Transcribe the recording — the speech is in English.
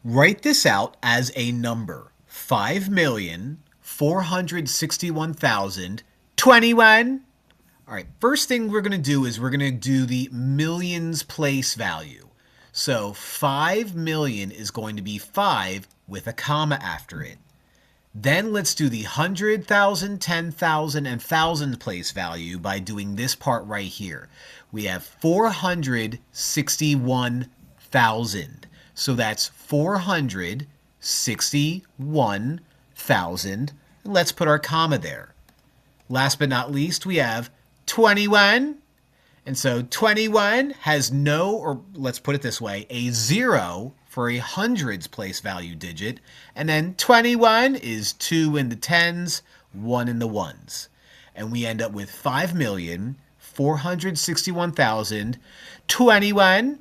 Write this out as a number. 5,461,021. All right, first thing we're going to do is we're going to do the millions place value. So 5 million is going to be 5 with a comma after it. Then let's do the 100,000, 10,000, and 1,000 place value by doing this part right here. We have 461,000. So that's 461,000. And let's put our comma there. Last but not least, we have 21. And so 21 has no, or let's put it this way, a 0 for a hundreds place value digit. And then 21 is 2 in the tens, 1 in the ones. And we end up with 5,461,021.